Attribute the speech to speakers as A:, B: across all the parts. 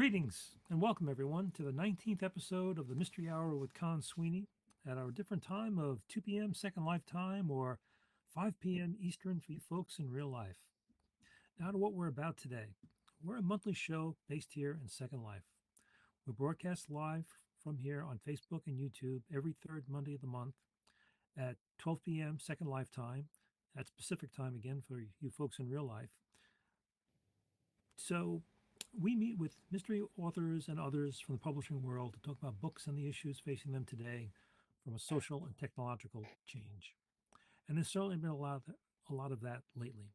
A: Greetings and welcome everyone to the 19th episode of the Mystery Hour with Con Sweeney at our different time of 2 p.m. Second Life time or 5 p.m. Eastern for you folks in real life. Now to what we're about today. We're a monthly show based here in Second Life. We broadcast live from here on Facebook and YouTube every third Monday of the month at 12 p.m. Second Life time. That's Pacific time again for you folks in real life. So we meet with mystery authors and others from the publishing world to talk about books and the issues facing them today from a social and technological change. And there's certainly been a lot of that lately.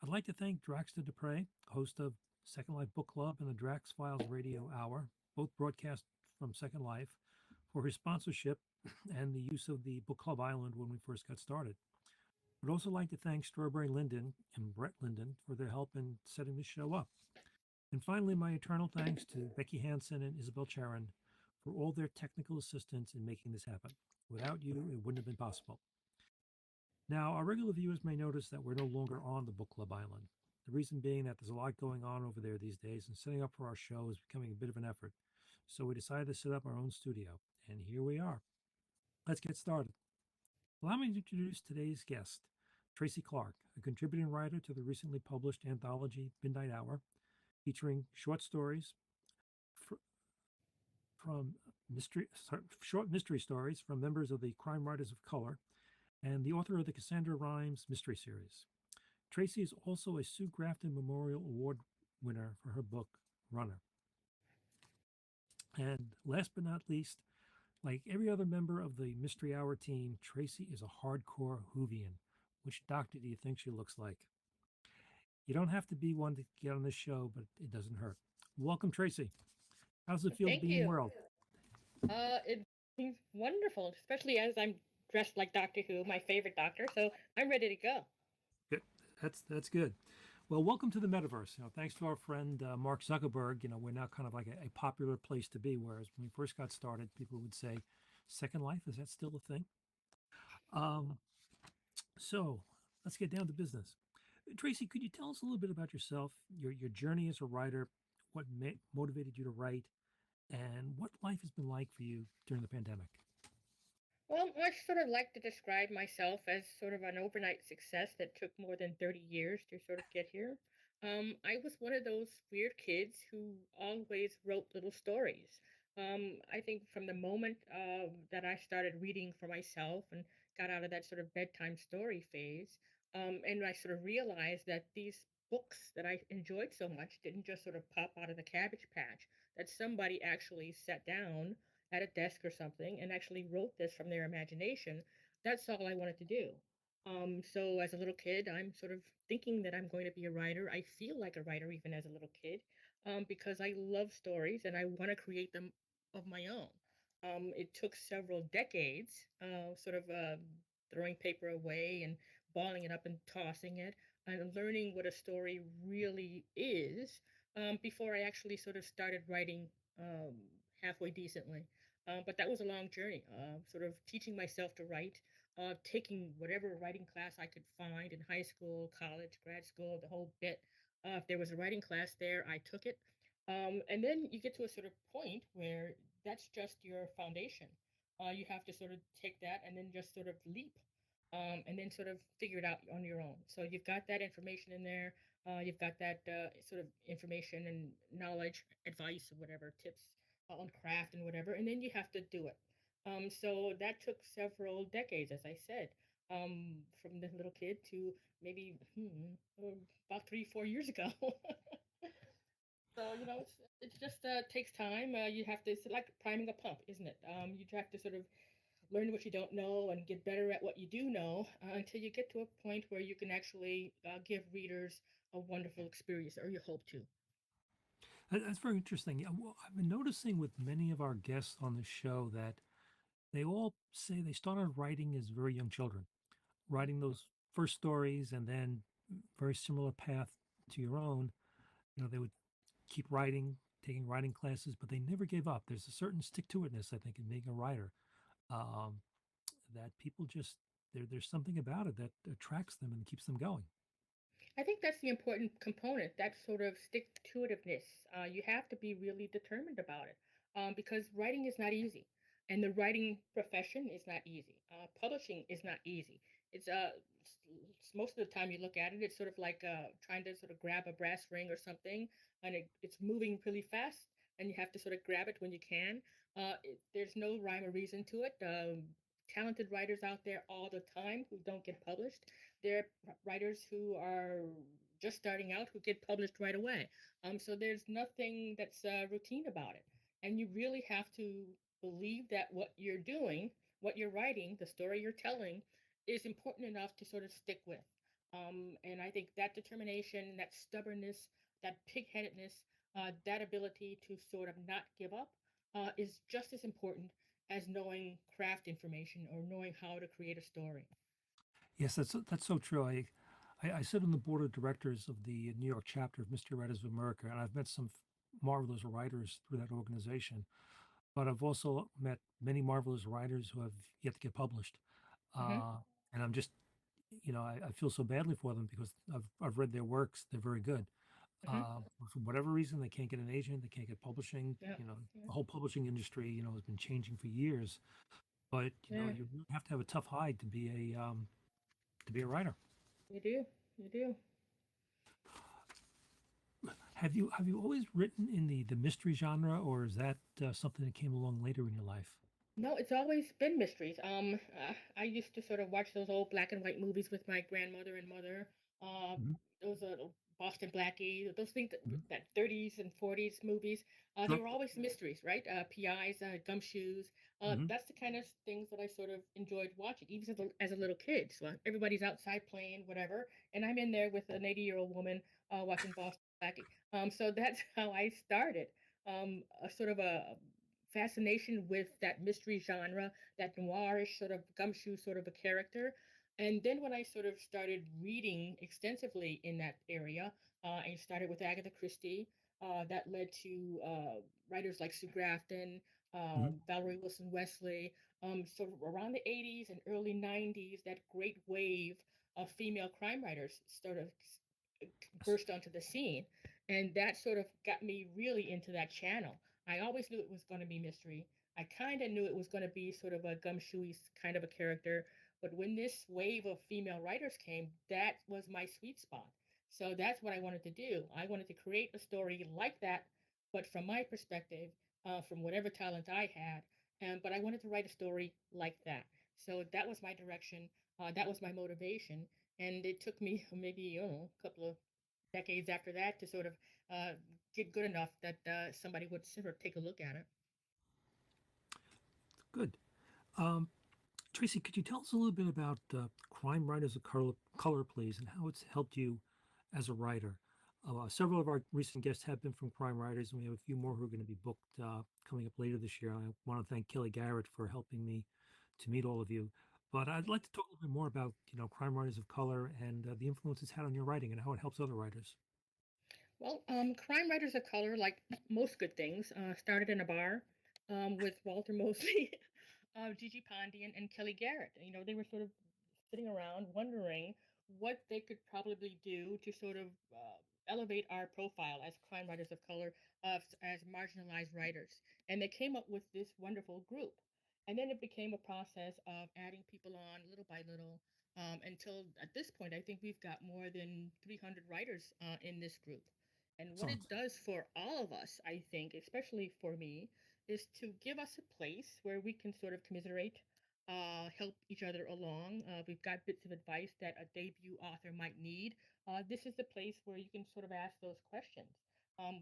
A: I'd like to thank Draxter Dupre, host of Second Life Book Club and the Drax Files Radio Hour, both broadcast from Second Life, for his sponsorship and the use of the Book Club Island when we first got started. I'd also like to thank Strawberry Linden and Brett Linden for their help in setting this show up. And finally, my eternal thanks to Becky Hansen and Isabel Charon for all their technical assistance in making this happen. Without you, it wouldn't have been possible. Now, our regular viewers may notice that we're no longer on the Book Club Island. The reason being that there's a lot going on over there these days, and setting up for our show is becoming a bit of an effort. So we decided to set up our own studio, and here we are. Let's get started. Allow me to introduce today's guest, Tracy Clark, a contributing writer to the recently published anthology Midnight Hour, featuring short stories short mystery stories from members of the Crime Writers of Color, and the author of the Cassandra Rhymes Mystery Series. Tracy is also a Sue Grafton Memorial Award winner for her book, Runner. And last but not least, like every other member of the Mystery Hour team, Tracy is a hardcore Whovian. Which doctor do you think she looks like? You don't have to be one to get on this show, but it doesn't hurt. Welcome, Tracy. How's it feel to be in the world?
B: It seems wonderful, especially as I'm dressed like Doctor Who, my favorite doctor. So I'm ready to go.
A: Good. That's good. Well, welcome to the metaverse. Thanks to our friend Mark Zuckerberg. We're now kind of like a popular place to be. Whereas when we first got started, people would say, "Second Life, is that still a thing?" So let's get down to business. Tracy, could you tell us a little bit about yourself, your journey as a writer, what motivated you to write, and what life has been like for you during the pandemic?
B: Well, I sort of like to describe myself as sort of an overnight success that took more than 30 years to sort of get here. I was one of those weird kids who always wrote little stories. I think from the moment that I started reading for myself and got out of that sort of bedtime story phase, and I sort of realized that these books that I enjoyed so much didn't just sort of pop out of the cabbage patch, that somebody actually sat down at a desk or something and actually wrote this from their imagination. That's all I wanted to do. So as a little kid, I'm sort of thinking that I'm going to be a writer. I feel like a writer even as a little kid, because I love stories and I want to create them of my own. It took several decades, throwing paper away and balling it up and tossing it and learning what a story really is, before I actually sort of started writing halfway decently. But that was a long journey, sort of teaching myself to write, taking whatever writing class I could find in high school, college, grad school, the whole bit. If there was a writing class there, I took it. And then you get to a sort of point where that's just your foundation. You have to sort of take that and then just sort of leap, and then sort of figure it out on your own. So you've got that information in there. You've got that sort of information and knowledge, advice, or whatever, tips on craft and whatever, and then you have to do it. So that took several decades, as I said, from the little kid to maybe about 3, 4 years ago. So it's just takes time. You have to, it's like priming a pump, isn't it? You have to sort of learn what you don't know and get better at what you do know, until you get to a point where you can actually give readers a wonderful experience, or you hope to.
A: That's very interesting. Yeah, well, I've been noticing with many of our guests on the show that they all say they started writing as very young children, writing those first stories, and then very similar path to your own. They would keep writing, taking writing classes, but they never gave up. There's a certain stick-to-itness, I think, in being a writer, that people just there's something about it that attracts them and keeps them going.
B: I think that's the important component, that sort of stick to itiveness. You have to be really determined about it because writing is not easy. And the writing profession is not easy. Publishing is not easy. It's most of the time you look at it, it's sort of like trying to sort of grab a brass ring or something, and it's moving really fast, and you have to sort of grab it when you can. There's no rhyme or reason to it. Talented writers out there all the time who don't get published. There are writers who are just starting out who get published right away. So there's nothing that's routine about it. And you really have to believe that what you're doing, what you're writing, the story you're telling, is important enough to sort of stick with. And I think that determination, that stubbornness, that pigheadedness, that ability to sort of not give up is just as important as knowing craft information or knowing how to create a story.
A: Yes, that's so true. I sit on the board of directors of the New York chapter of Mystery Writers of America, and I've met some marvelous writers through that organization. But I've also met many marvelous writers who have yet to get published.
B: Hmm.
A: Uh, and I'm just, I feel so badly for them because I've read their works. They're very good.
B: Hmm.
A: For whatever reason, they can't get an agent. They can't get publishing.
B: Yeah, yeah,
A: The whole publishing industry, has been changing for years. But
B: yeah.
A: you really have to have a tough hide to be a writer.
B: You do, you do.
A: Have you always written in the mystery genre, or is that something that came along later in your life?
B: No, it's always been mysteries. I used to sort of watch those old black and white movies with my grandmother and mother. Uh,
A: Hmm.
B: those Boston Blackie, those things
A: Hmm.
B: that 30s and 40s movies. They
A: Sure.
B: were always mysteries, right? PIs, gumshoes.
A: Hmm.
B: That's the kind of things that I sort of enjoyed watching, even as a little kid. So everybody's outside playing, whatever, and I'm in there with an 80-year-old woman watching Boston Blackie. So that's how I started. A sort of a fascination with that mystery genre, that noirish sort of gumshoe sort of a character. And then when I sort of started reading extensively in that area, I started with Agatha Christie. That led to writers like Sue Grafton,
A: Hmm.
B: Valerie Wilson Wesley. So around the 80s and early 90s, that great wave of female crime writers sort of
A: Yes.
B: burst onto the scene. And that sort of got me really into that channel. I always knew it was going to be mystery. I kind of knew it was going to be sort of a gumshoey kind of a character. But when this wave of female writers came, that was my sweet spot. So that's what I wanted to do. I wanted to create a story like that, but from my perspective, from whatever talent I had. But I wanted to write a story like that. So that was my direction. That was my motivation. And it took me maybe, a couple of decades after that to sort of uh, get good enough that somebody would sort of take a look at it.
A: Good. Tracy, could you tell us a little bit about Crime Writers of Color, please, and how it's helped you as a writer? Several of our recent guests have been from Crime Writers, and we have a few more who are going to be booked coming up later this year. I want to thank Kelly Garrett for helping me to meet all of you. But I'd like to talk a little bit more about, Crime Writers of Color and the influence it's had on your writing and how it helps other writers.
B: Well, crime writers of color, like most good things, started in a bar with Walter Mosley, Gigi Pondian, and Kelly Garrett. They were sort of sitting around wondering what they could probably do to sort of elevate our profile as crime writers of color, as marginalized writers. And they came up with this wonderful group. And then it became a process of adding people on little by little until at this point, I think we've got more than 300 writers in this group. And what it
A: Excellent.
B: does for all of us, I think, especially for me, is to give us a place where we can sort of commiserate, help each other along. We've got bits of advice that a debut author might need. This is the place where you can sort of ask those questions.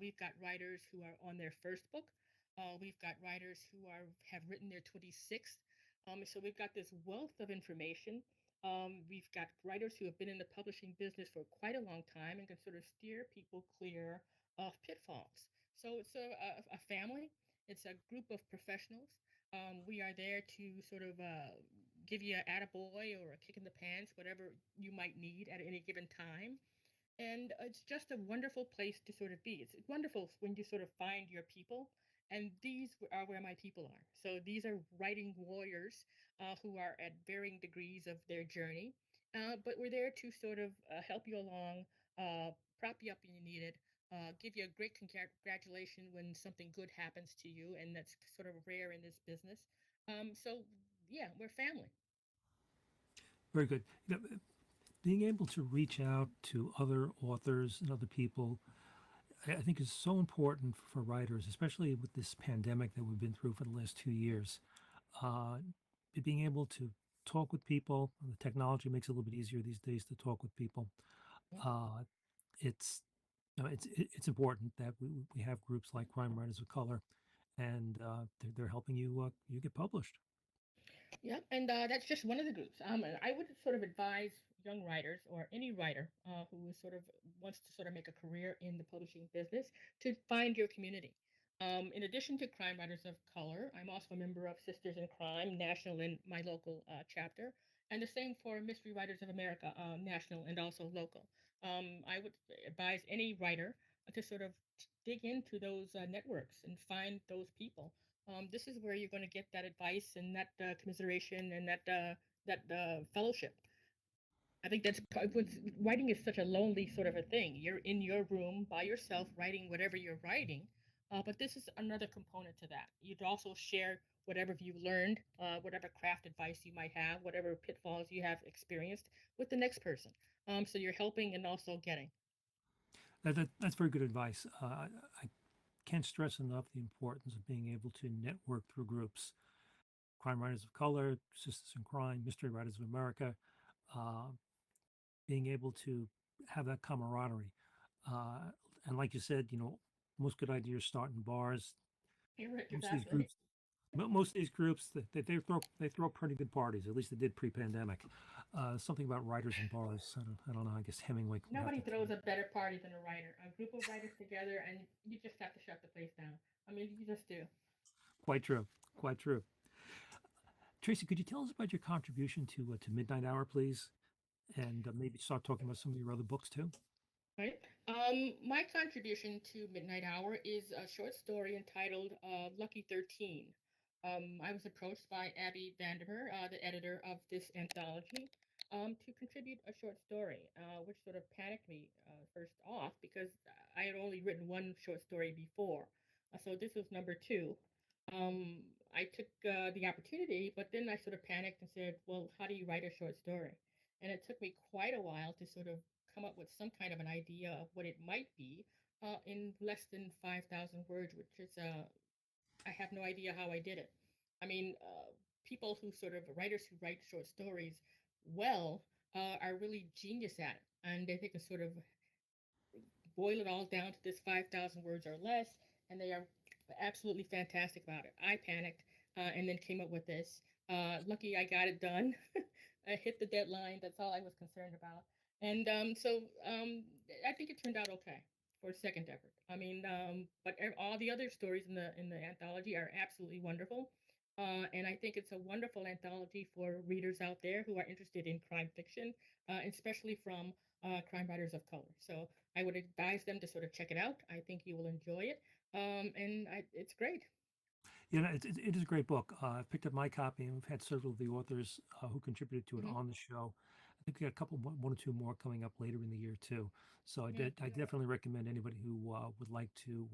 B: We've got writers who are on their first book. We've got writers who have written their 26th. So we've got this wealth of information. We've got writers who have been in the publishing business for quite a long time and can sort of steer people clear of pitfalls. So it's a family, it's a group of professionals. We are there to sort of give you an attaboy or a kick in the pants, whatever you might need at any given time. And it's just a wonderful place to sort of be. It's wonderful when you sort of find your people. And these are where my people are. So these are writing warriors who are at varying degrees of their journey. But we're there to sort of help you along, uh, prop you up when you need it, give you a great congratulation when something good happens to you, and that's sort of rare in this business. So yeah, we're family.
A: Very good. Being able to reach out to other authors and other people, I think is so important for writers, especially with this pandemic that we've been through for the last 2 years. Uh, Being able to talk with people, the technology makes it a little bit easier these days to talk with people.
B: Mm.
A: Uh, it's it's important that we have groups like Crime Writers of Color, and they're helping you get published.
B: Yeah, and that's just one of the groups. And I would sort of advise young writers or any writer who is sort of wants to sort of make a career in the publishing business to find your community. In addition to Crime Writers of Color, I'm also a member of Sisters in Crime, national and my local chapter, and the same for Mystery Writers of America, national and also local. I would advise any writer to sort of dig into those networks and find those people. This is where you're going to get that advice and that commiseration and that fellowship. I think that's writing is such a lonely sort of a thing. You're in your room by yourself writing whatever you're writing, but this is another component to that. You'd also share whatever you've learned, whatever craft advice you might have, whatever pitfalls you have experienced with the next person. So you're helping and also getting.
A: That's very good advice. I can't stress enough the importance of being able to network through groups. Crime Writers of Color, Sisters in Crime, Mystery Writers of America, uh, being able to have that camaraderie. Uh, and like you said, most good ideas start in bars.
B: You're right,
A: Most of these
B: exactly.
A: groups, most of these groups, they throw pretty good parties. At least they did pre-pandemic. Something about writers and bars. I don't know. I guess Hemingway would have
B: Nobody
A: to tell
B: throws
A: you.
B: a better party than a writer. A group of writers together, and you just have to shut the place down. I mean, you just do.
A: Quite true. Quite true. Tracy, could you tell us about your contribution to Midnight Hour, please, and maybe start talking about some of your other books too?
B: Right. My contribution to Midnight Hour is a short story entitled Lucky 13. I was approached by Abby Vandiver, the editor of this anthology, to contribute a short story, which sort of panicked me first off because I had only written one short story before. So this was number two. I took the opportunity, but then I sort of panicked and said, well, how do you write a short story? And it took me quite a while to sort of come up with some kind of an idea of what it might be in less than 5,000 words, which is, I have no idea how I did it. I mean, people who sort of, writers who write short stories well are really genius at it. And they can sort of boil it all down to this 5,000 words or less, and they are absolutely fantastic about it. I panicked and then came up with this. Lucky I got it done. I hit the deadline. That's all I was concerned about. And I think it turned out okay for a second effort. I mean, but all the other stories in the anthology are absolutely wonderful. And I think it's a wonderful anthology for readers out there who are interested in crime fiction, especially from crime writers of color. So I would advise them to sort of check it out. I think you will enjoy it. It's great.
A: It is a great book. I picked up my copy, and we've had several of the authors who contributed to it
B: Hmm.
A: on the show. I think we got a couple, one or two more coming up later in the year too. So
B: Yeah.
A: I definitely recommend anybody who would like to,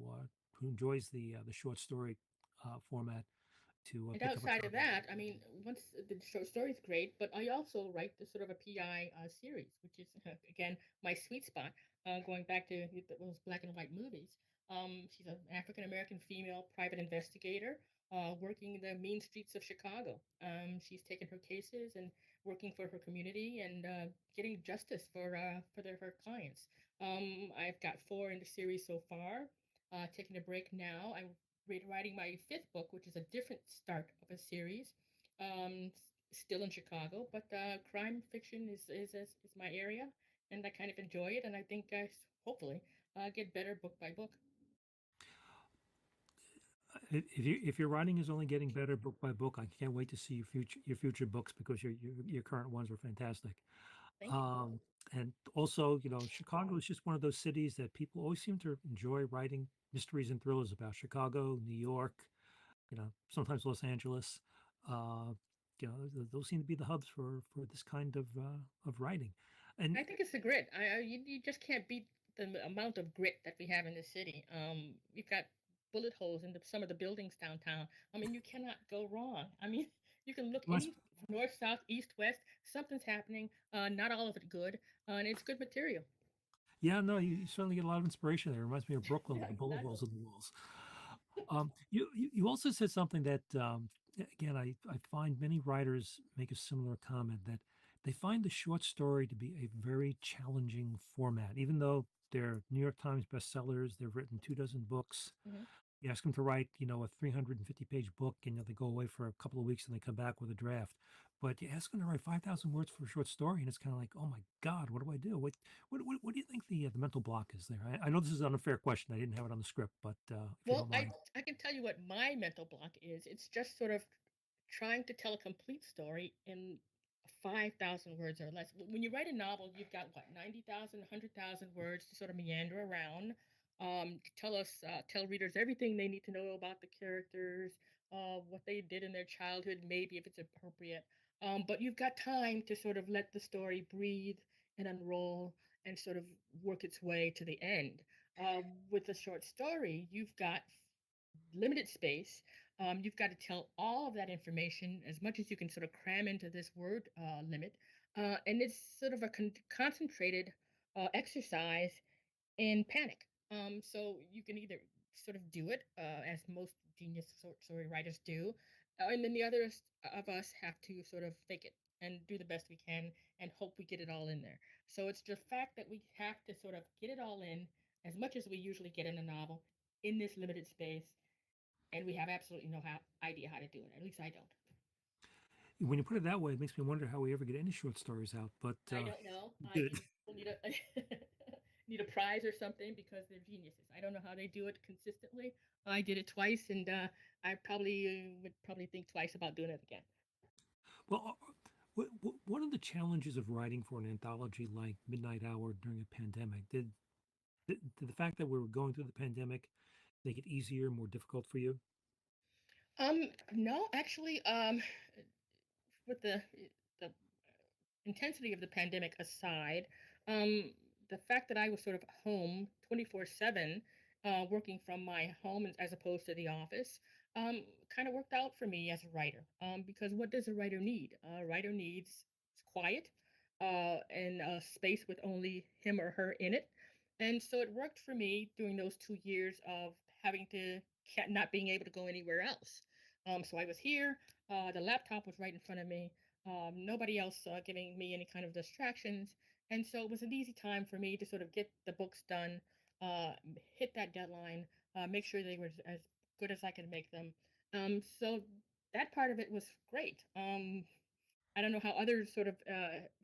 A: who enjoys the short story format, to
B: And
A: pick up a
B: outside of
A: copy.
B: that, I mean, once the short story is great, but I also write the sort of a PI series, which is again my sweet spot. Going back to those black and white movies. She's an African American female private investigator working in the mean streets of Chicago. She's taken her cases and working for her community and getting justice for her clients. I've got four in the series so far. Taking a break now. I'm writing my fifth book, which is a different start of a series. Still in Chicago, but crime fiction is my area, and I kind of enjoy it. And I think I hopefully get better book by book.
A: If your writing is only getting better book by book, I can't wait to see your future books because your current ones are fantastic.
B: Thank you.
A: Um, and also, Chicago is just one of those cities that people always seem to enjoy writing mysteries and thrillers about. Chicago, New York, sometimes Los Angeles. Uh, those seem to be the hubs for this kind of writing. And
B: I think it's the grit. You just can't beat the amount of grit that we have in the city. We've got bullet holes in some of the buildings downtown. I mean, you cannot go wrong. I mean, you can look
A: must,
B: any north, south, east, west. Something's happening. Not all of it good, and it's good material.
A: yeah, no, you certainly get a lot of inspiration there. It reminds me of Brooklyn with
B: Yeah,
A: the bullet
B: exactly.
A: holes in the walls. You also said something that again I find many writers make a similar comment that they find the short story to be a very challenging format, even though they're New York Times bestsellers. They've written 2 dozen books.
B: Hmm.
A: You ask them to write, a 350-page book, and they go away for a couple of weeks and they come back with a draft. But you ask them to write 5,000 words for a short story, and it's kind of like, oh my God, what do I do? What do you think the mental block is there? I know this is an unfair question. I didn't have it on the script, but if you
B: Well,
A: don't
B: I
A: mind.
B: I can tell you what my mental block is. It's just sort of trying to tell a complete story in 5,000 words or less. When you write a novel, you've got what, 90,000, 100,000 words to sort of meander around, to tell readers everything they need to know about the characters, what they did in their childhood, maybe if it's appropriate. But you've got time to sort of let the story breathe and unroll and sort of work its way to the end. With a short story, you've got limited space. You've got to tell all of that information as much as you can sort of cram into this word limit. And it's sort of a concentrated exercise in panic. So you can either sort of do it, as most genius story writers do, and then the others of us have to sort of fake it and do the best we can and hope we get it all in there. So it's the fact that we have to sort of get it all in as much as we usually get in a novel in this limited space, and we have absolutely no idea how to do it. At least I don't.
A: When you put it that way, it makes me wonder how we ever get any short stories out. But
B: I don't know.
A: good.
B: Either people need a need a prize or something because they're geniuses. I don't know how they do it consistently. I did it twice, and I probably would probably think twice about doing it again.
A: Well, one of the challenges of writing for an anthology like Midnight Hour during a pandemic, did the fact that we were going through the pandemic make it easier, more difficult for you?
B: No, actually, with the intensity of the pandemic aside, um, the fact that I was sort of home 24/7, working from my home as opposed to the office, kind of worked out for me as a writer. Because what does a writer need? A writer needs quiet, and a space with only him or her in it. And so it worked for me during those 2 years of having to not being able to go anywhere else. So I was here. The laptop was right in front of me, nobody else giving me any kind of distractions. And so it was an easy time for me to sort of get the books done, hit that deadline, make sure they were as good as I could make them. So that part of it was great. I don't know how others sort of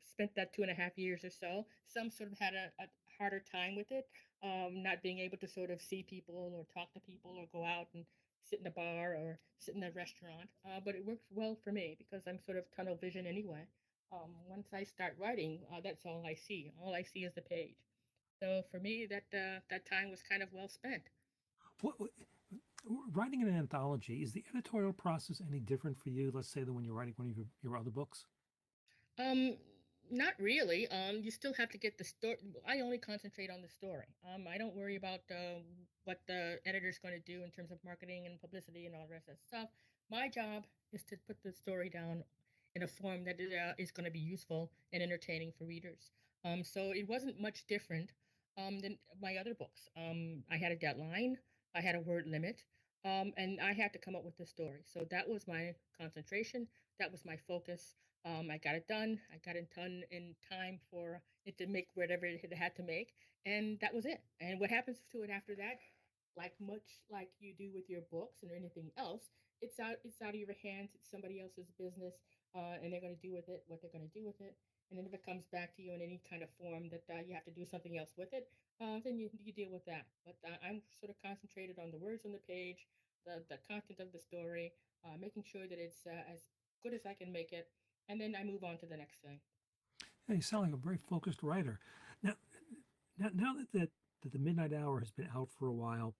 B: spent that 2.5 years or so. Some sort of had a harder time with it, not being able to sort of see people or talk to people or go out and sit in a bar or sit in a restaurant. But it works well for me because I'm sort of tunnel vision anyway. Once I start writing, that's all I see. All I see is the page. So for me, that time was kind of well spent.
A: What writing an anthology, is the editorial process any different for you, let's say, than when you're writing one of your other books?
B: Um, Not really. You still have to get the story. I only concentrate on the story. I don't worry about what the editor's going to do in terms of marketing and publicity and all the rest of that stuff. My job is to put the story down in a form that is going to be useful and entertaining for readers. So it wasn't much different than my other books. I had a deadline. I had a word limit. And I had to come up with the story. So that was my concentration. That was my focus. I got it done. I got it done in time for it to make whatever it had to make, and that was it. And what happens to it after that, like much like you do with your books and anything else, it's out of your hands. It's somebody else's business, and they're going to do with it what they're going to do with it. And then if it comes back to you in any kind of form that you have to do something else with it, then you deal with that. But I'm sort of concentrated on the words on the page, the content of the story, making sure that it's as good as I can make it, and then I move on to the next thing.
A: Yeah, you sound like a very focused writer. Now, now that the Midnight Hour has been out for a while,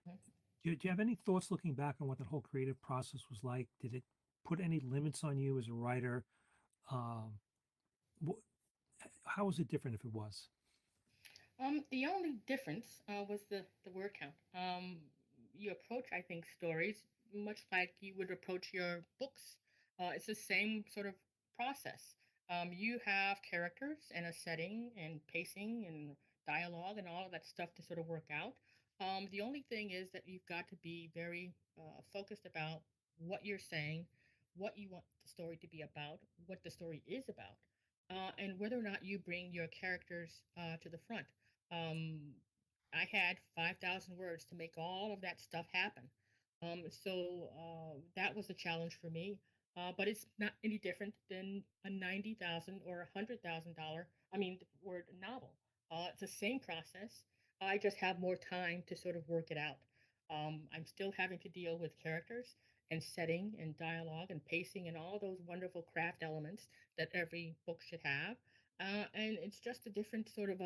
B: Mhm.
A: do you have any thoughts looking back on what that whole creative process was like? Did it put any limits on you as a writer? Um, how was it different if it was?
B: The only difference was the word count. You approach, I think, stories much like you would approach your books. It's the same sort of process. You have characters and a setting and pacing and dialogue and all of that stuff to sort of work out. The only thing is that you've got to be very focused about what you're saying, what you want the story to be about, what the story is about, and whether or not you bring your characters to the front. um, I had 5,000 words to make all of that stuff happen. That was a challenge for me. But it's not any different than a 90,000 or $100,000, word novel. It's the same process. I just have more time to sort of work it out. I'm still having to deal with characters and setting and dialogue and pacing and all those wonderful craft elements that every book should have. And it's just a different sort of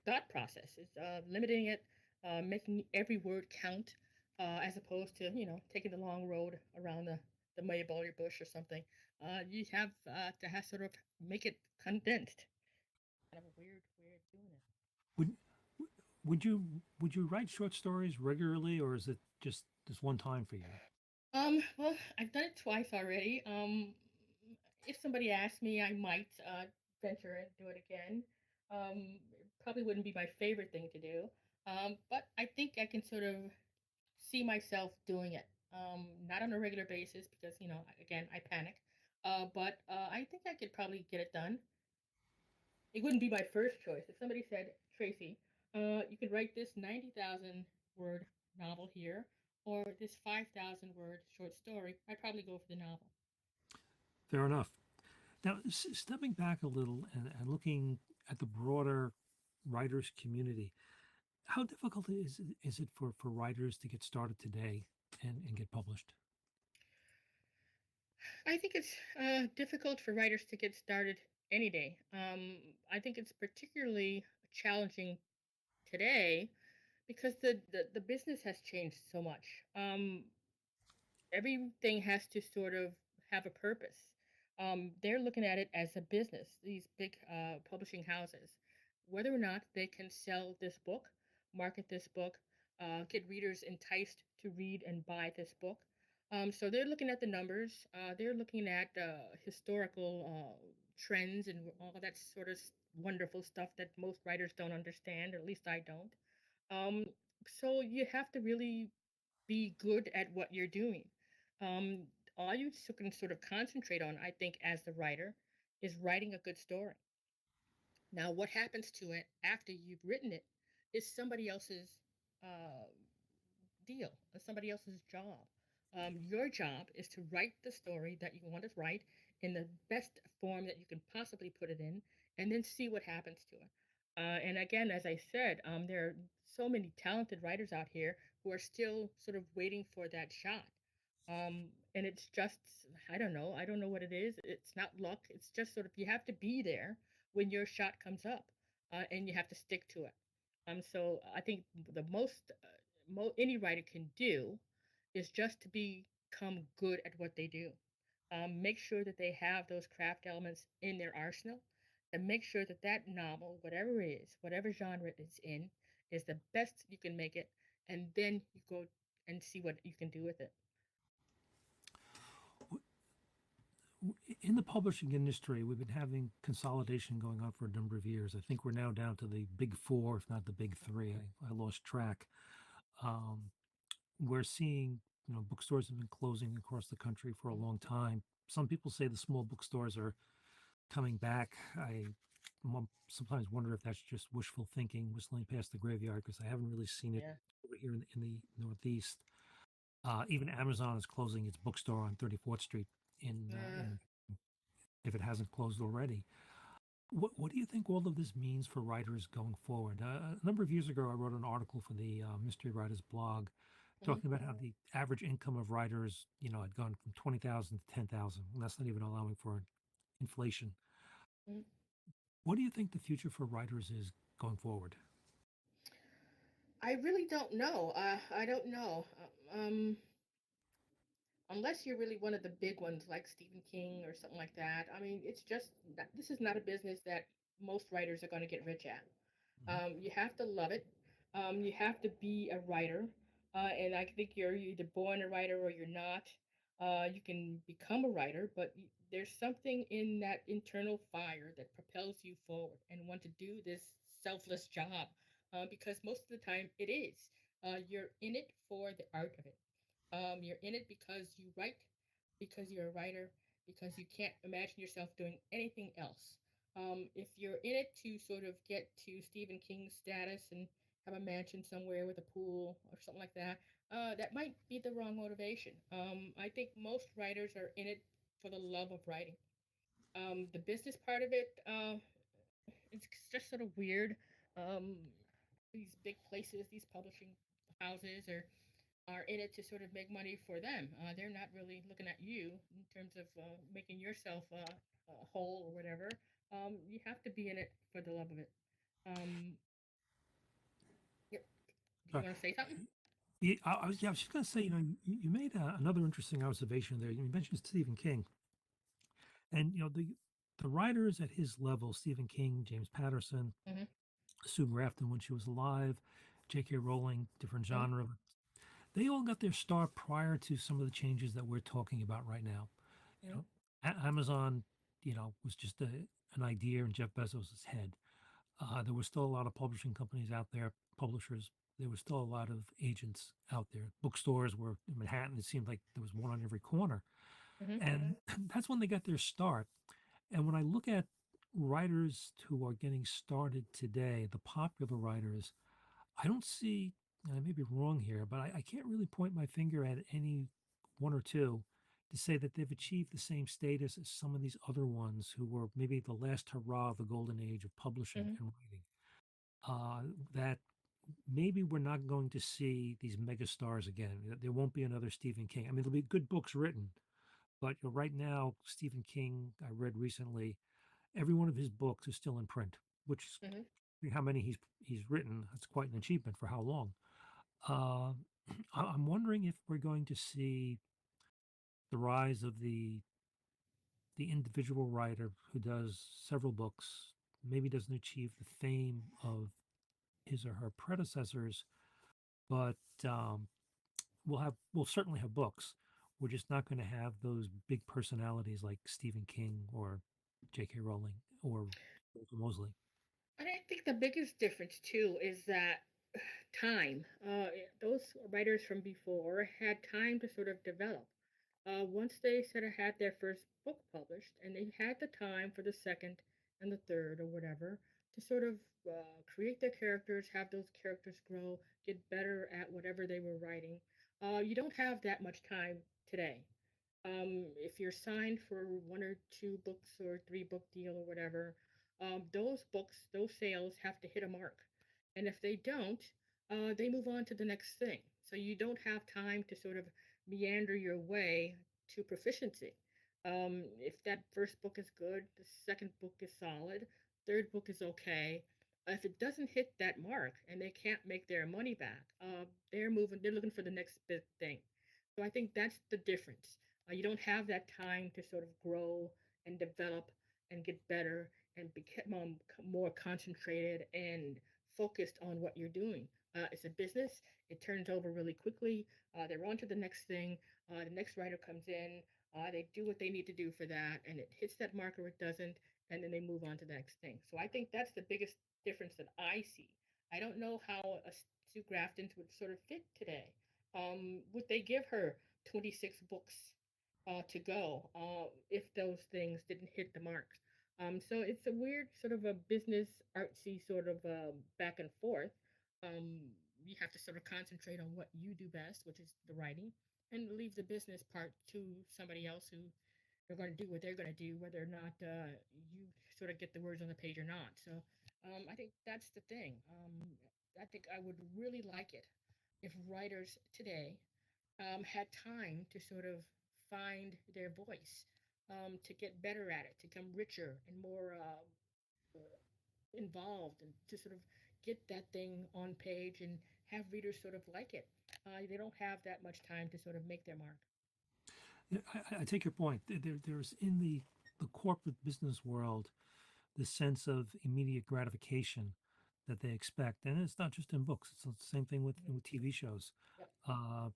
B: thought process. It's limiting it, making every word count, as opposed to taking the long road around the mulberry bush or something. You have to have sort of make it condensed. Kind of a weird way of doing it.
A: Would would you write short stories regularly, or is it just this one time for you?
B: Well, I've done it twice already. If somebody asked me, I might venture and do it again. It probably wouldn't be my favorite thing to do, but I think I can sort of see myself doing it. Not on a regular basis because again, I panic. But I think I could probably get it done. It wouldn't be my first choice. If somebody said, Tracy, you could write this 90,000 word novel here, or this 5,000 word short story, I'd probably go for the novel.
A: Fair enough. Now, stepping back a little and looking at the broader writers community, how difficult is it for writers to get started today and get published?
B: I think it's difficult for writers to get started any day. I think it's particularly challenging today because the business has changed so much. Everything has to sort of have a purpose. They're looking at it as a business, these big publishing houses, whether or not they can sell this book, market this book, get readers enticed to read and buy this book. So they're looking at the numbers, they're looking at historical trends and all that sort of wonderful stuff that most writers don't understand, or at least I don't. Um, so you have to really be good at what you're doing. All you can sort of concentrate on, I think, as the writer, is writing a good story. Now, what happens to it after you've written it is somebody else's uh, deal, somebody else's job. Your job is to write the story that you want to write in the best form that you can possibly put it in, and then see what happens to it. And again, as I said, there are so many talented writers out here who are still sort of waiting for that shot. And it's just, I don't know what it is. It's not luck. It's just sort of you have to be there when your shot comes up, and you have to stick to it. So I think the most any writer can do is just to become good at what they do. Make sure that they have those craft elements in their arsenal, and make sure that that novel, whatever it is, whatever genre it's in, is the best you can make it, and then you go and see what you can do with it.
A: In the publishing industry, we've been having consolidation going on for a number of years. I think we're now down to the big four, if not the big three. I lost track. Um, we're seeing, bookstores have been closing across the country for a long time. Some people say the small bookstores are coming back. Sometimes wonder if that's just wishful thinking, whistling past the graveyard, because I haven't really seen it
B: Yeah.
A: over here in the Northeast. Even Amazon is closing its bookstore on 34th Street
B: Uh,
A: in if it hasn't closed already. What do you think all of this means for writers going forward? A number of years ago, I wrote an article for the Mystery Writers blog
B: mhm,
A: talking about how the average income of writers, had gone from 20,000 to 10,000. And that's not even allowing for inflation.
B: mhm.
A: What do you think the future for writers is going forward?
B: I really don't know. I don't know. unless you're really one of the big ones like Stephen King or something like that. I mean, this is not a business that most writers are going to get rich at.
A: Mhm.
B: You have to love it. You have to be a writer, and I think you're either born a writer or you're not. You can become a writer, but there's something in that internal fire that propels you forward and want to do this selfless job, because most of the time it is. You're in it for the art of it. You're in it because you write, because you're a writer, because you can't imagine yourself doing anything else. If you're in it to sort of get to Stephen King's status and have a mansion somewhere with a pool or something like that, that might be the wrong motivation. I think most writers are in it for the love of writing. The business part of it, it's just sort of weird. Um, these big places, these publishing houses, are in it to sort of make money for them. They're not really looking at you in terms of making yourself whole or whatever. You have to be in it for the love of it. Um, yep. Did you
A: Sorry.
B: want to say something?
A: I was just going to say, you made another interesting observation there. You mentioned Stephen King, and the writers at his level, Stephen King, James Patterson,
B: Hmm.
A: Sue Grafton when she was alive, J.K. Rowling, different
B: Hmm.
A: genre. They all got their start prior to some of the changes that we're talking about right now. You
B: Hmm.
A: know, Amazon, was just an idea in Jeff Bezos' head. There were still a lot of publishing companies out there, publishers. There was still a lot of agents out there. Bookstores were in Manhattan. It seemed like there was one on every corner.
B: Hmm.
A: And that's when they got their start. And when I look at writers who are getting started today, the popular writers, I don't see, and I may be wrong here, but I can't really point my finger at any one or two to say that they've achieved the same status as some of these other ones who were maybe the last hurrah of the golden age of publishing
B: Hmm.
A: and writing. That maybe we're not going to see these mega stars again. There won't be another Stephen King. I mean, there'll be good books written, but right now, Stephen King, I read recently, every one of his books is still in print, which
B: Hmm.
A: is how many he's written. That's quite an achievement for how long. Uh, I'm wondering if we're going to see the rise of the individual writer who does several books, maybe doesn't achieve the fame of his or her predecessors, but we'll certainly have books. We're just not going to have those big personalities like Stephen King or J.K. Rowling or Walter Mosley.
B: And I think the biggest difference too is that time. Those writers from before had time to sort of develop. Once they sort of had their first book published, and they had the time for the second and the third or whatever to sort of create their characters, have those characters grow, get better at whatever they were writing. You don't have that much time today. If you're signed for one or two books or three book deal or whatever, those books, those sales have to hit a mark. And if they don't, they move on to the next thing. So you don't have time to sort of meander your way to proficiency. If that first book is good, the second book is solid, third book is okay. If it doesn't hit that mark and they can't make their money back, they're looking for the next big thing. So I think that's the difference. You don't have that time to sort of grow and develop and get better and become more concentrated and focused on what you're doing. It's a business. It turns over really quickly. They're on to the next thing. The next writer comes in. They do what they need to do for that, and it hits that mark or it doesn't, and then they move on to the next thing. So I think that's the biggest difference that I see. I don't know how a Sue Grafton would sort of fit today. Would they give her 26 books to go if those things didn't hit the mark? So it's a weird sort of a business artsy sort of back and forth. You have to sort of concentrate on what you do best, which is the writing, and leave the business part to somebody else who they're going to do what they're going to do, whether or not you sort of get the words on the page or not. So I think that's the thing. I think I would really like it if writers today had time to sort of find their voice, to get better at it, to become richer and more involved, and to sort of get that thing on page and have readers sort of like it. They don't have that much time to sort of make their mark.
A: Yeah, I take your point. There's in the corporate business world this sense of immediate gratification that they expect, and it's not just in books. It's the same thing
B: Mhm.
A: with TV shows.
B: Yep.
A: Uh,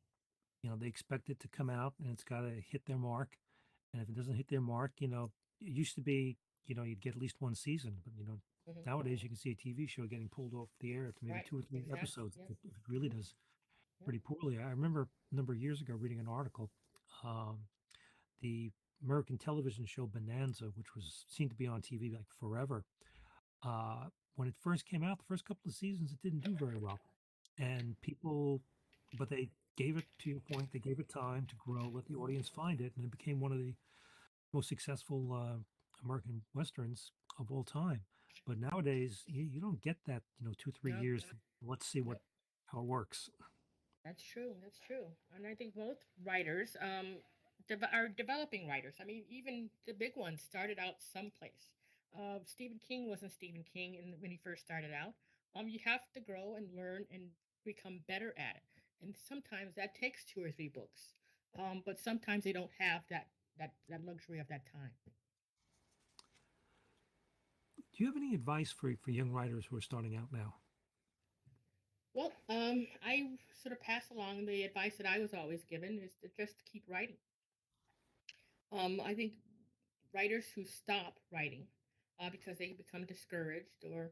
A: they expect it to come out and it's got to hit their mark. And if it doesn't hit their mark, it used to be, you'd get at least one season, but
B: Hmm.
A: nowadays you can see a TV show getting pulled off the air to maybe
B: Right.
A: two or three
B: Exactly.
A: episodes
B: Yep.
A: if it really
B: Hmm.
A: does
B: Yep.
A: pretty poorly. I remember a number of years ago reading an article, um, the American television show Bonanza, which was seemed to be on TV like forever. When it first came out, the first couple of seasons, it didn't do very well, and people, but they gave it, to your point, they gave it time to grow, let the audience find it, and it became one of the most successful American westerns of all time. But nowadays, you don't get that, 2 3
B: No.
A: years. Let's see what
B: Yep.
A: how it works.
B: That's true. That's true. And I think both writers are developing writers. I mean, even the big ones started out someplace. Stephen King wasn't Stephen King when he first started out. You have to grow and learn and become better at it. And sometimes that takes two or three books. But sometimes they don't have that luxury of that time.
A: Do you have any advice for young writers who are starting out now?
B: Well, I sort of pass along the advice that I was always given is to just keep writing. I think writers who stop writing because they become discouraged or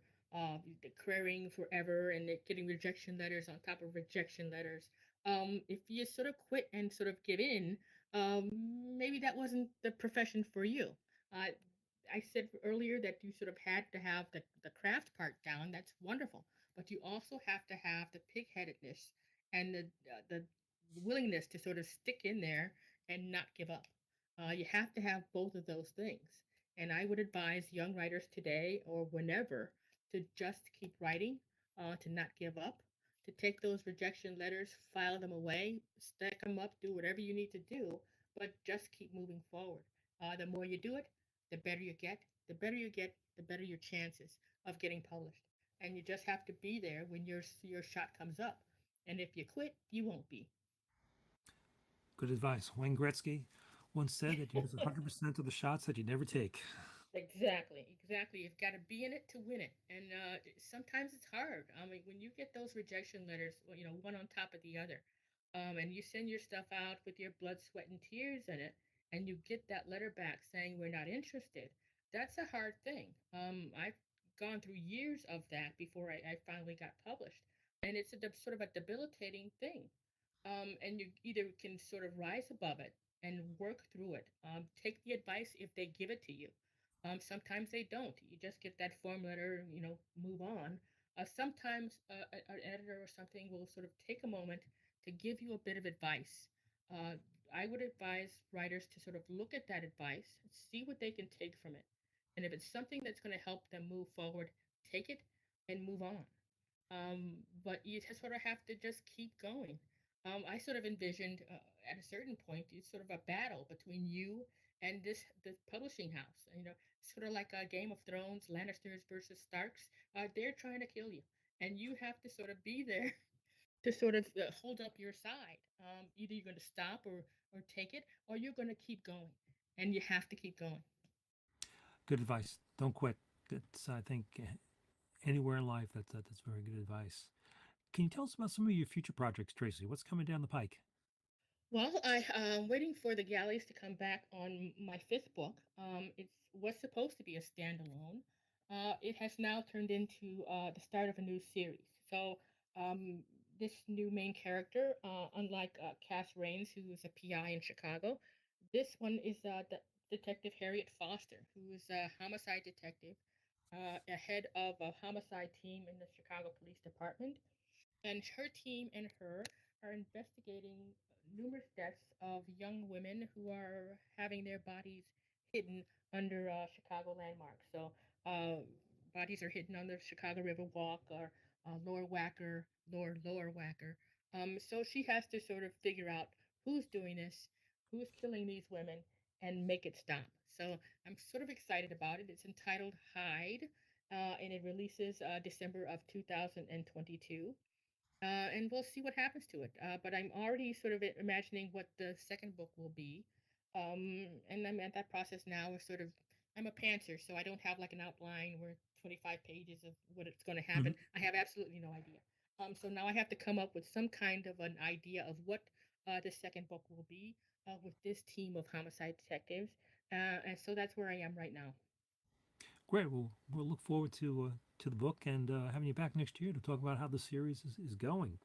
B: querying forever and they're getting rejection letters on top of rejection letters. If you sort of quit and sort of give in, maybe that wasn't the profession for you. Uh, I said earlier that you sort of had to have the craft part down. That's wonderful. But you also have to have the pigheadedness and the willingness to sort of stick in there and not give up. You have to have both of those things. And I would advise young writers today or whenever to just keep writing, to not give up, to take those rejection letters, file them away, stack them up, do whatever you need to do, but just keep moving forward. The more you do it, the better you get. The better you get, the better your chances of getting published. And you just have to be there when your shot comes up. And if you quit, you won't be.
A: Good advice. Wayne Gretzky once said that you miss 100% of the shots that you never take.
B: Exactly, exactly. You've got to be in it to win it, and sometimes it's hard. I mean, when you get those rejection letters, well, one on top of the other, and you send your stuff out with your blood, sweat, and tears in it, and you get that letter back saying we're not interested. That's a hard thing. I've gone through years of that before I finally got published, and it's sort of a debilitating thing. And you either can sort of rise above it and work through it. Take the advice if they give it to you. Sometimes they don't. You just get that form letter, move on. Sometimes an editor or something will sort of take a moment to give you a bit of advice. Uh, I would advise writers to sort of look at that advice, see what they can take from it. And if it's something that's going to help them move forward, take it and move on. But you just sort of have to just keep going. I sort of envisioned at a certain point it's sort of a battle between you and this publishing house. Sort of like Game of Thrones, Lannisters versus Starks. They're trying to kill you, and you have to sort of be there to sort of hold up your side. Either you're going to stop or take it, or you're going to keep going, and you have to keep going.
A: Good advice. Don't quit. That's, I think, anywhere in life, that's very good advice. Can you tell us about some of your future projects, Tracy? What's coming down the pike?
B: Well, I'm waiting for the galleys to come back on my fifth book. It was supposed to be a standalone. It has now turned into the start of a new series. So um, this new main character, unlike Cass Rains, who is a PI in Chicago, this one is Detective Harriet Foster, who is a homicide detective, ahead of a homicide team in the Chicago Police Department, and her team and her are investigating numerous deaths of young women who are having their bodies hidden under Chicago landmarks. So, uh, bodies are hidden on the Chicago River Walk or Lower Wacker, Lower Wacker. So she has to sort of figure out who's doing this, who's killing these women, and make it stop. So I'm sort of excited about it. It's entitled Hide, and it releases December of 2022, and we'll see what happens to it. But I'm already sort of imagining what the second book will be. And I'm at that process now. Is sort of I'm a pantser, so I don't have like an outline where 25 pages of what it's going to happen.
A: Mhm.
B: I have absolutely no idea. So now I have to come up with some kind of an idea of what the second book will be with this team of homicide detectives, and so that's where I am right now.
A: Great. Well, we'll look forward to the book and having you back next year to talk about how the series is going.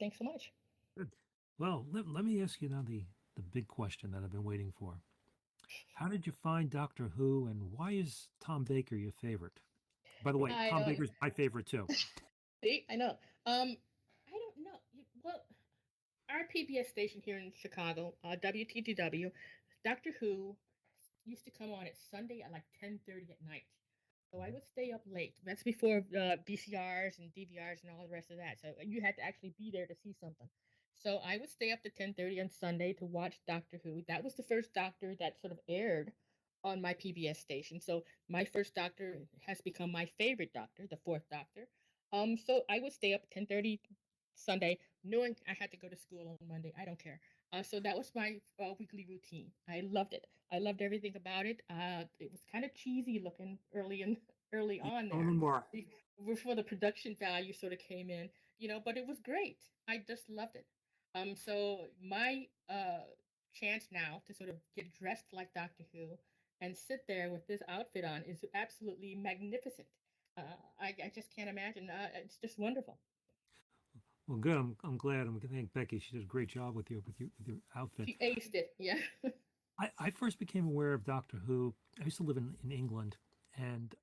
B: Thanks so much.
A: Good. Well, let me ask you now the big question that I've been waiting for. How did you find Doctor Who, and why is Tom Baker your favorite? By the way,
B: I
A: Tom Baker's my favorite too.
B: see. I know. I don't know. Well, our PBS station here in Chicago, WTTW, Doctor Who used to come on at Sunday at like 10:30 at night. So I
A: Mhm.
B: would stay up late. That's before VCRs and DVRs and all the rest of that. So you had to actually be there to see something. So I would stay up to 10:30 on Sunday to watch Doctor Who. That was the first Doctor that sort of aired on my PBS station. So my first Doctor has become my favorite Doctor, the fourth Doctor. So I would stay up 10:30 Sunday, knowing I had to go to school on Monday. I don't care. So that was my weekly routine. I loved it. I loved everything about it. It was kind of cheesy looking early
A: Yeah,
B: on
A: some of
B: there,
A: them are.
B: before the production value sort of came in, but it was great. I just loved it. So my chance now to sort of get dressed like Doctor Who and sit there with this outfit on is absolutely magnificent. I just can't imagine. It's just wonderful.
A: Well, good. I'm glad. I'm gonna thank Becky. She did a great job with your outfit.
B: She aced it. Yeah.
A: I first became aware of Doctor Who. I used to live in England, and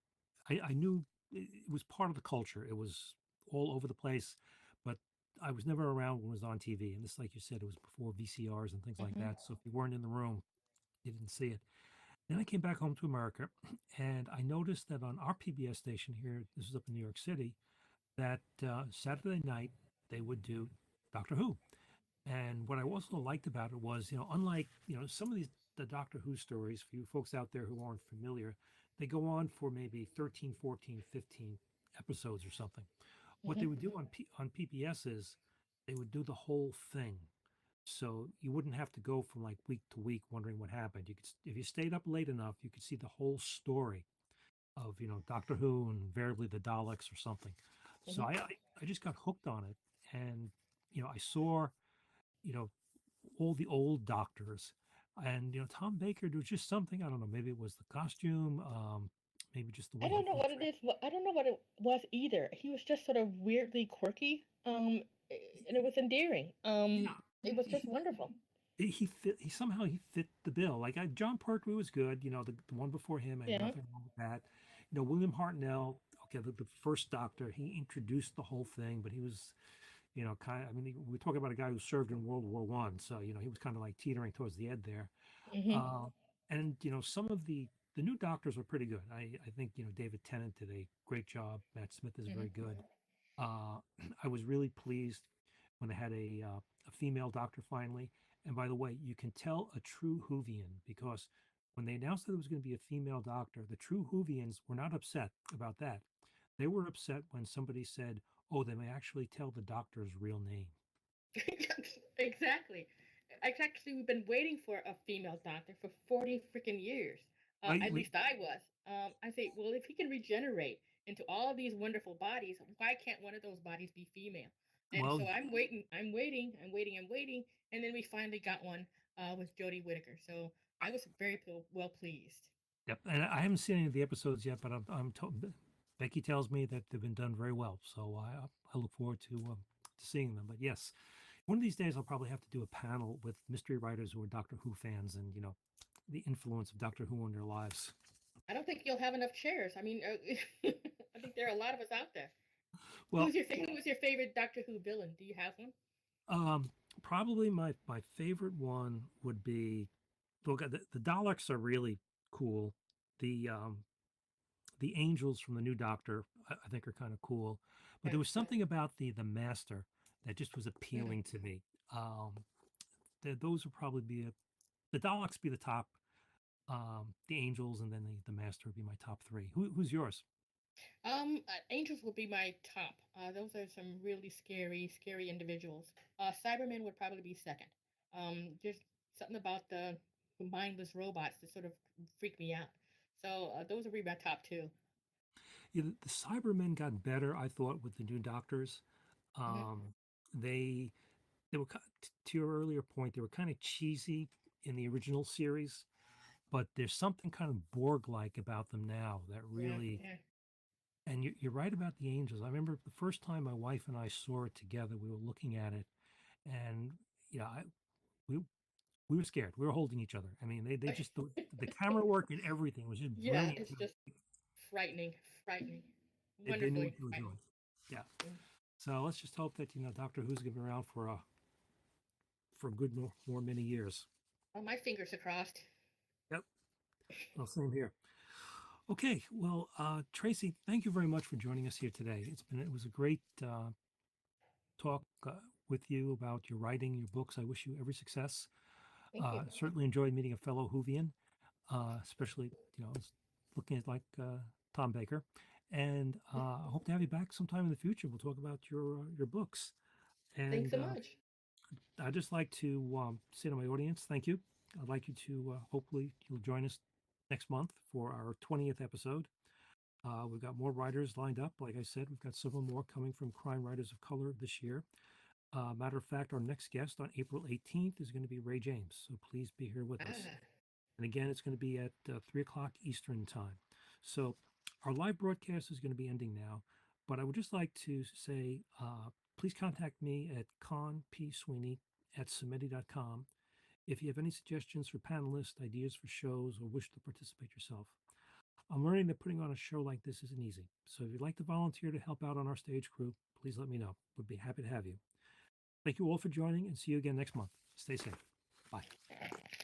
A: I knew it was part of the culture. It was all over the place, but I was never around when it was on TV. And this, like you said, it was before VCRs and things like
B: Hmm.
A: that. So if you weren't in the room, you didn't see it. Then I came back home to America, and I noticed that on our PBS station here, this is up in New York City, that Saturday night they would do Doctor Who. And what I also liked about it was, unlike, some of these the Doctor Who stories, for you folks out there who aren't familiar, they go on for maybe 13, 14, 15 episodes or something. What they
B: Hmm.
A: would do on PBS is they would do the whole thing. So you wouldn't have to go from like week to week wondering what happened. You could, if you stayed up late enough, you could see the whole story of, Doctor Who and invariably the Daleks or something. So
B: Hmm.
A: I just got hooked on it. And, I saw, you know, all the old doctors. And Tom Baker, there was just something, I don't know, maybe it was the costume, maybe just the
B: I
A: way he
B: don't know what it
A: portrayed.
B: is. I don't know what it was either. He was just sort of weirdly quirky, and it was endearing.
A: Yeah,
B: It was just wonderful.
A: he fit. He somehow he fit the bill. Like John Pertwee was good. The one before him, I had
B: Yeah.
A: nothing wrong with that. William Hartnell. Okay, the first Doctor, he introduced the whole thing, but he was, kind of. I mean, we're talking about a guy who served in World War One, so he was kind of like teetering towards the end there.
B: Hmm.
A: Uh, and some of the new doctors were pretty good. I think David Tennant did a great job. Matt Smith is very
B: Hmm.
A: good. Uh, I was really pleased when they had a female doctor finally. And by the way, you can tell a true Whovian because when they announced that it was going to be a female doctor, the true Whovians were not upset about that. They were upset when somebody said, "Oh, they may actually tell the doctor's real name."
B: Exactly. Actually, we've been waiting for a female doctor for 40 freaking years.
A: I
B: At least I was. I say, well, if he can regenerate into all of these wonderful bodies, why can't one of those bodies be female? And
A: well,
B: so I'm waiting, I'm waiting, I'm waiting, I'm waiting, and then we finally got one with Jodie Whittaker. So I was very well pleased.
A: yep, and I haven't seen any of the episodes yet, but I'm told Becky tells me that they've been done very well. So I look forward to seeing them. But yes, one of these days I'll probably have to do a panel with mystery writers who are Doctor Who fans, and the influence of Doctor Who on their lives.
B: I don't think you'll have enough chairs. I mean, I think there are a lot of us out there.
A: Well,
B: Who was your favorite Doctor Who villain? Do you have one?
A: um, probably my favorite one would be, look, the Daleks are really cool. The angels from the new Doctor, I think, are kind of cool. But there
B: Yeah.
A: was something about the Master that just was
B: Mm.
A: appealing to me. Those would probably be the Daleks be the top, the angels, and then the Master would be my top three. Who's yours?
B: Angels would be my top. Those are some really scary individuals. Cybermen would probably be second. Just something about the mindless robots that sort of freak me out. So those would be my top two.
A: Yeah, the Cybermen got better, I thought, with the new doctors.
B: Hmm.
A: Um, they they were to your earlier point, they were kind of cheesy in the original series, but there's something kind of Borg-like about them now that
B: Yeah,
A: really.
B: yeah.
A: And you're right about the angels. I remember the first time my wife and I saw it together. We were looking at it, and yeah, we we were scared. We were holding each other. I mean, they just the camera work and everything was just
B: Yeah,
A: brilliant.
B: it's just frightening, frightening,
A: They knew what
B: wonderfully
A: they were
B: frightening.
A: doing. Yeah.
B: Mm.
A: So let's just hope that Doctor Who's going to be around for a good more many years.
B: Oh, my fingers are crossed.
A: Yep. Well, same here. Okay. Well, Tracy, thank you very much for joining us here today. It was a great talk with you about your writing, your books. I wish you every success.
B: Thank you.
A: Certainly enjoyed meeting a fellow Whovian, especially looking at like Tom Baker. And I hope to have you back sometime in the future. We'll talk about your books.
B: Thanks
A: And
B: so much.
A: I'd just like to say to my audience, thank you. I'd like you to hopefully you'll join us next month for our 20th episode. We've got more writers lined up. Like I said, we've got several more coming from crime writers of color this year. Matter of fact, our next guest on April 18th is going to be Ray James. So please be here with us.
B: Ah,
A: And again, it's going to be at 3 o'clock Eastern time. So our live broadcast is going to be ending now. But I would just like to say please contact me at conpsweeney@Semitti.com if you have any suggestions for panelists, ideas for shows, or wish to participate yourself. I'm learning that putting on a show like this isn't easy. So if you'd like to volunteer to help out on our stage crew, please let me know. We'd be happy to have you. Thank you all for joining and see you again next month. Stay safe. Bye.